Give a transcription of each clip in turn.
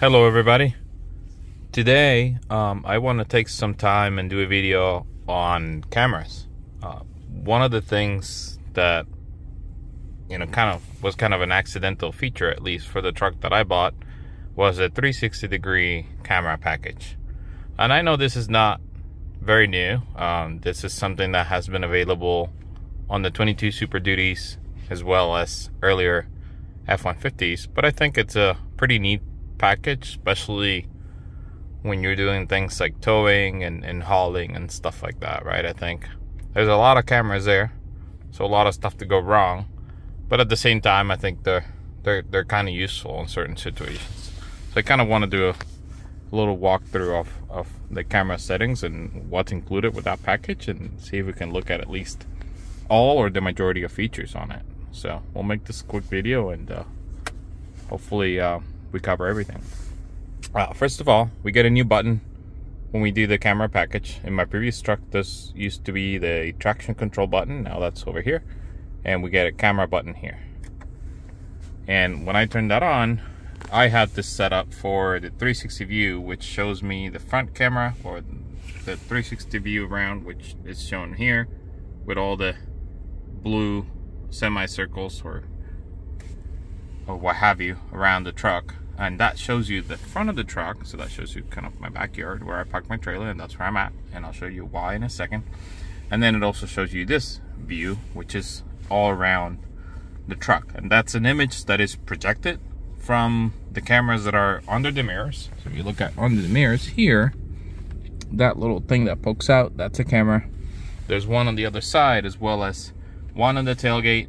Hello everybody. Today I want to take some time and do a video on cameras. One of the things that was kind of an accidental feature, at least for the truck that I bought, was a 360-degree camera package. And I know this is not very new. This is something that has been available on the 22 Super Duties as well as earlier F-150s, but I think it's a pretty neat package, especially when you're doing things like towing and hauling and stuff like that, right? I think there's a lot of cameras there, so a lot of stuff to go wrong, but at the same time I think they're kind of useful in certain situations. So I kind of want to do a little walkthrough of the camera settings and what's included with that package, and see if we can look at least all or the majority of features on it. So we'll make this a quick video, and hopefully we cover everything. First of all, we get a new button when we do the camera package. In my previous truck, this used to be the traction control button. Now that's over here, and we get a camera button here. And when I turn that on, I have this set up for the 360 view, which shows me the front camera, or the 360 view around, which is shown here with all the blue semicircles or what have you around the truck. And that shows you the front of the truck, so that shows you kind of my backyard where I park my trailer, and that's where I'm at, and I'll show you why in a second. And then it also shows you this view, which is all around the truck, and that's an image that is projected from the cameras that are under the mirrors. So if you look at under the mirrors here, that little thing that pokes out, that's a camera. There's one on the other side, as well as one on the tailgate,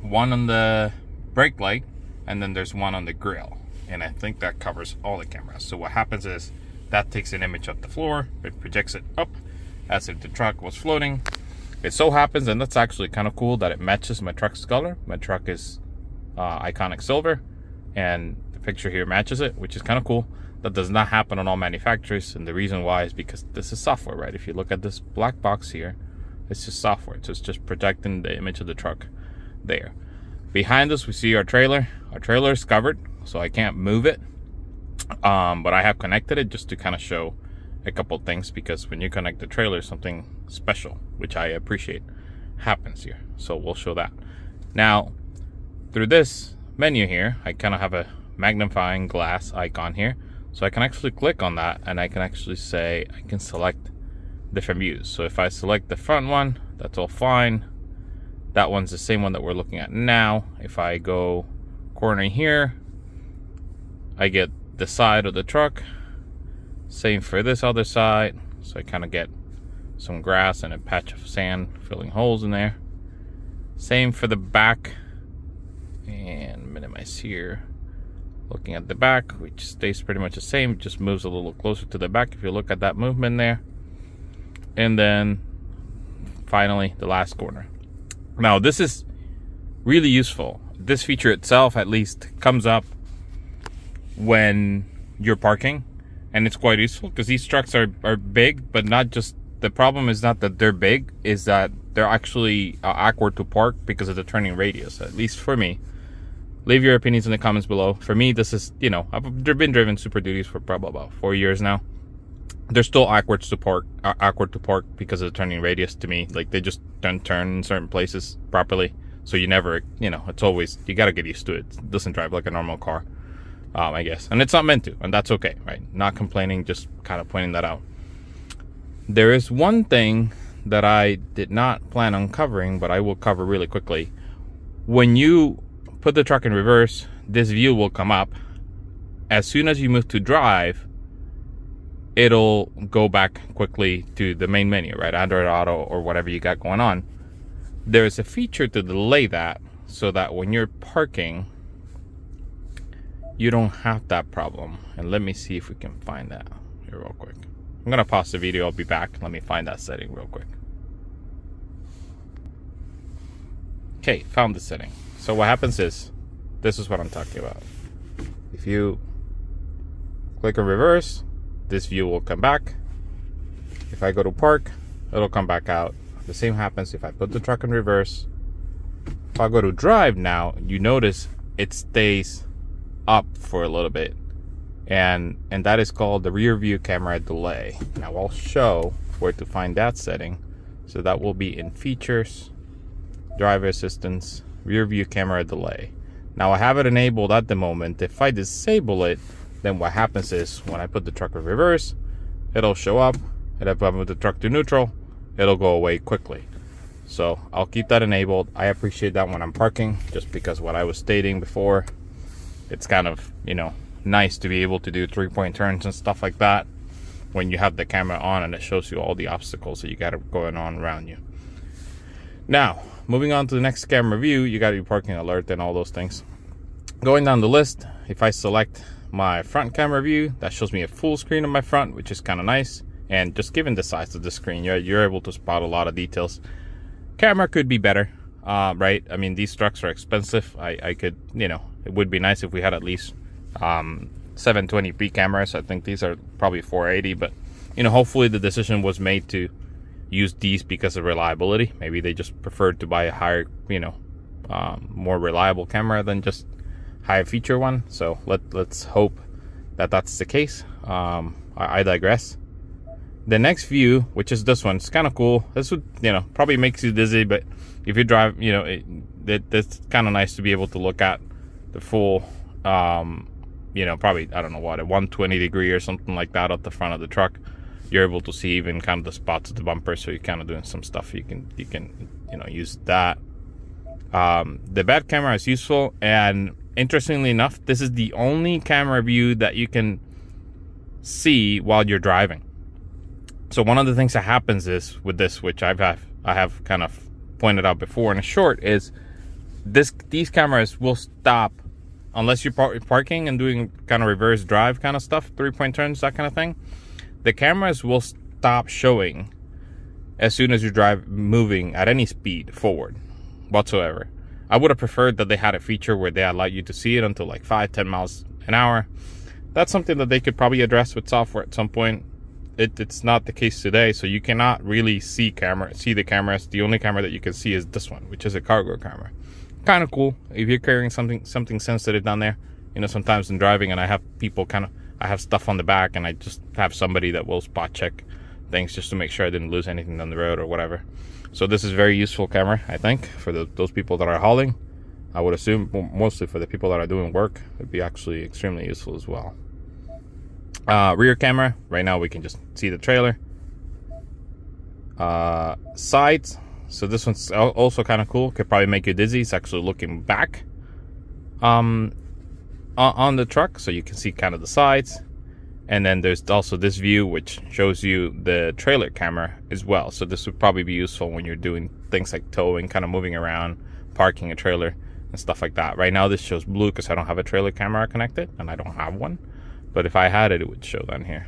one on the brake light, and then there's one on the grill. And I think that covers all the cameras. So what happens is that takes an image of the floor, it projects it up as if the truck was floating. It so happens, and that's actually kind of cool, that it matches my truck's color. My truck is Iconic Silver, and the picture here matches it, which is kind of cool. That does not happen on all manufacturers, and the reason why is because this is software, right? If you look at this black box here, it's just software, so it's just projecting the image of the truck there. Behind us, we see our trailer. Our trailer is covered, so I can't move it, but I have connected it just to kind of show a couple things, because when you connect the trailer, something special, which I appreciate, happens here. So we'll show that. Now, through this menu here, I kind of have a magnifying glass icon here, so I can actually click on that, and I can actually say, I can select different views. So if I select the front one, that's all fine. That one's the same one that we're looking at now. If I go corner here, I get the side of the truck. Same for this other side. So I kind of get some grass and a patch of sand filling holes in there. Same for the back. And minimize here. Looking at the back, which stays pretty much the same, just moves a little closer to the back if you look at that movement there. And then finally the last corner. Now this is really useful. This feature itself at least comes up when you're parking, and it's quite useful because these trucks are big, but not just, the problem is not that they're big, is that they're actually awkward to park because of the turning radius, at least for me. Leave your opinions in the comments below. For me, this is, I've been driving Super Duties for probably about 4 years now. They're still awkward to park because of the turning radius to me. Like, they just don't turn in certain places properly. So you never, it's always, you got to get used to it. It doesn't drive like a normal car, I guess. And it's not meant to, and that's okay, right? Not complaining, just kind of pointing that out. There is one thing that I did not plan on covering, but I will cover really quickly. When you put the truck in reverse, this view will come up. As soon as you move to drive, it'll go back quickly to the main menu, right? Android Auto or whatever you got going on. There's a feature to delay that, so that when you're parking, you don't have that problem. And let me see if we can find that here real quick. I'm gonna pause the video, I'll be back. Let me find that setting real quick. Okay, found the setting. So what happens is, this is what I'm talking about. If you click on reverse, this view will come back. If I go to park, it'll come back out. The same happens if I put the truck in reverse. If I go to drive now, you notice it stays up for a little bit. and that is called the rear view camera delay. Now I'll show where to find that setting. So that will be in features, driver assistance, rear view camera delay. Now I have it enabled at the moment. If I disable it, then what happens is when I put the truck in reverse, it'll show up, and if I move the truck to neutral, it'll go away quickly. So I'll keep that enabled. I appreciate that when I'm parking, just because what I was stating before, it's kind of, you know, nice to be able to do 3-point turns and stuff like that when you have the camera on and it shows you all the obstacles that you got going on around you. Now, moving on to the next camera view, you got your parking alert and all those things. Going down the list, if I select my front camera view, that shows me a full screen of my front, which is kind of nice. And just given the size of the screen, you're able to spot a lot of details. Camera could be better, right? I mean, these trucks are expensive. I could, you know, it would be nice if we had at least 720p cameras. I think these are probably 480, but you know, hopefully the decision was made to use these because of reliability. Maybe they just preferred to buy a higher, you know, more reliable camera than just high feature one. So let's hope that that's the case. I digress. The next view, which is this one, it's kind of cool. This would, you know, probably makes you dizzy, but if you drive, you know, it's kind of nice to be able to look at the full, you know, probably, I don't know what, a 120 degree or something like that at the front of the truck. You're able to see even kind of the spots of the bumper, so you're kind of doing some stuff. You can you know, use that. The bed camera is useful, and interestingly enough, this is the only camera view that you can see while you're driving. So one of the things that happens is with this, which I have kind of pointed out before in a short, is these cameras will stop unless you're parking and doing kind of reverse drive kind of stuff, 3-point turns, that kind of thing. The cameras will stop showing as soon as you drive moving at any speed forward whatsoever. I would have preferred that they had a feature where they allow you to see it until like 5-10 miles an hour. That's something that they could probably address with software at some point. It's not the case today, so you cannot really see the cameras. The only camera that you can see is this one, which is a cargo camera. Kind of cool if you're carrying something sensitive down there. You know, sometimes in driving, and I have people I have stuff on the back, and I just have somebody that will spot check things just to make sure I didn't lose anything on the road or whatever. So this is a very useful camera, I think, for those people that are hauling. I would assume mostly for the people that are doing work, it'd be actually extremely useful as well. Rear camera, right now we can just see the trailer. Sides, so this one's also kind of cool. Could probably make you dizzy. It's actually looking back on the truck, so you can see kind of the sides. And then there's also this view, which shows you the trailer camera as well. So this would probably be useful when you're doing things like towing, kind of moving around, parking a trailer and stuff like that. Right now this shows blue because I don't have a trailer camera connected, and I don't have one. But if I had it, it would show down here.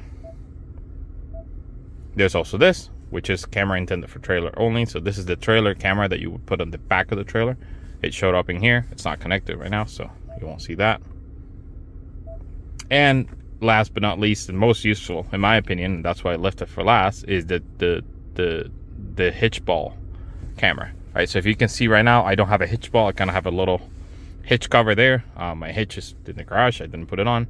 There's also this, which is camera intended for trailer only. So this is the trailer camera that you would put on the back of the trailer. It showed up in here. It's not connected right now, so you won't see that. And last but not least, and most useful, in my opinion, and that's why I left it for last, is the hitch ball camera. All right, so if you can see right now, I don't have a hitch ball. I kind of have a little hitch cover there. My hitch is in the garage. I didn't put it on.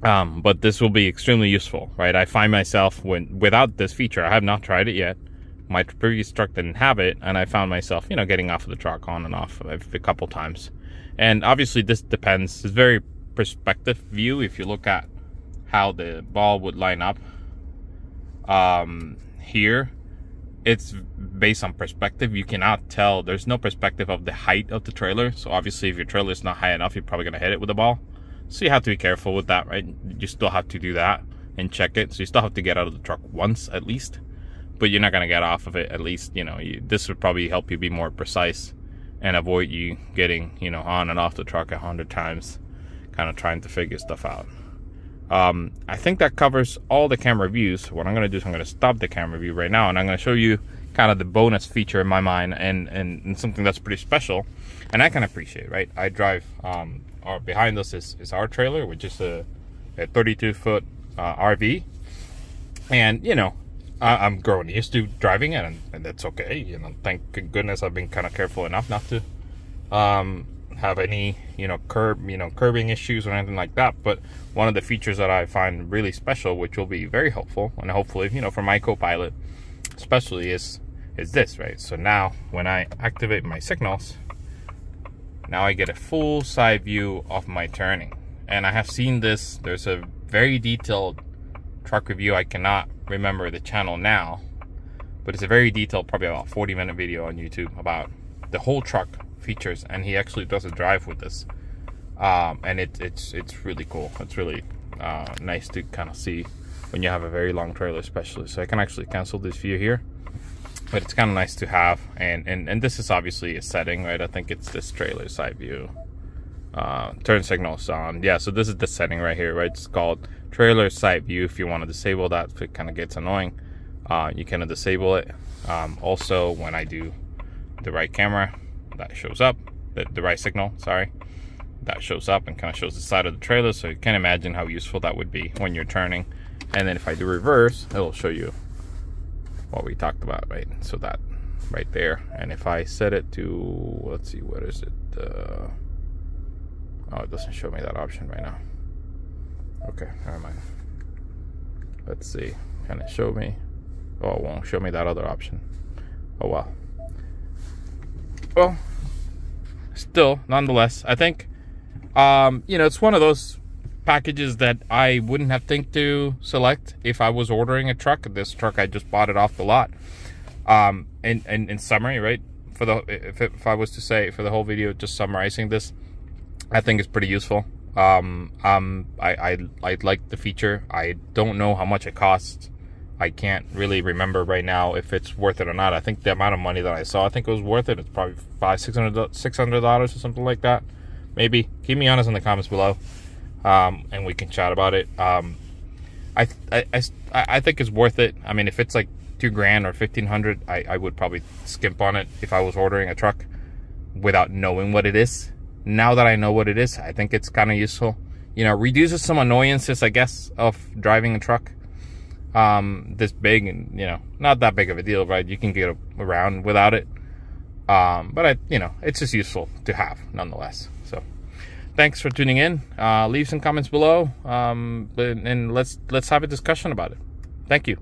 But this will be extremely useful, right? I find myself without this feature, I have not tried it yet. My previous truck didn't have it, and I found myself, you know, getting off of the truck on and off a couple times. And obviously this depends. It's very perspective view. If you look at how the ball would line up here, it's based on perspective. You cannot tell. There's no perspective of the height of the trailer. So obviously if your trailer is not high enough, you're probably gonna hit it with the ball. So you have to be careful with that, right? You still have to do that and check it. So you still have to get out of the truck once at least, but you're not going to get off of it at least, you know. This would probably help you be more precise and avoid you getting, you know, on and off the truck 100 times, kind of trying to figure stuff out. I think that covers all the camera views. What I'm going to do is I'm going to stop the camera view right now, and I'm going to show you kind of the bonus feature in my mind, and something that's pretty special and I can appreciate, right? I drive, behind us is our trailer, which is a 32-foot RV, and you know, I'm growing used to driving it, and that's okay. You know, thank goodness I've been kind of careful enough not to have any, curbing issues or anything like that. But one of the features that I find really special, which will be very helpful, and hopefully, for my co-pilot especially, is this, right? So now when I activate my signals, now I get a full side view of my turning. And I have seen this, there's a very detailed truck review. I cannot remember the channel now, but it's a very detailed, probably about 40-minute video on YouTube about the whole truck features, and he actually does a drive with this. And it's really cool. It's really nice to kind of see when you have a very long trailer, especially. So I can actually cancel this view here, but it's kind of nice to have. And this is obviously a setting, right? I think it's this trailer side view. Turn signals on. Yeah, so this is the setting right here, right? It's called trailer side view. If you want to disable that, if it kind of gets annoying, you can disable it. Also, when I do the right camera, that shows up, the right signal, sorry, that shows up and kind of shows the side of the trailer. So you can imagine how useful that would be when you're turning. And then if I do reverse, it'll show you what we talked about, right? So that right there. And if I set it to, let's see, what is it? Oh, it doesn't show me that option right now. Okay, never mind. Let's see, can it show me? Oh, it won't show me that other option. Oh well. Well, still, nonetheless, I think, it's one of those packages that I wouldn't have think to select if I was ordering a truck. This truck, I just bought it off the lot. In summary, right? If I was to say for the whole video, just summarizing this, I think it's pretty useful. I like the feature. I don't know how much it costs. I can't really remember right now if it's worth it or not. I think the amount of money that I saw, I think it was worth it. It's probably $600 or something like that. Maybe. Keep me honest in the comments below, and we can chat about it. I think it's worth it. I mean, if it's like $2,000 or $1,500, I would probably skimp on it if I was ordering a truck without knowing what it is. Now that I know what it is, I think it's kind of useful. Reduces some annoyances, I guess, of driving a truck this big, and not that big of a deal, right? You can get around without it. But it's just useful to have nonetheless. So thanks for tuning in. Leave some comments below, and let's have a discussion about it. Thank you.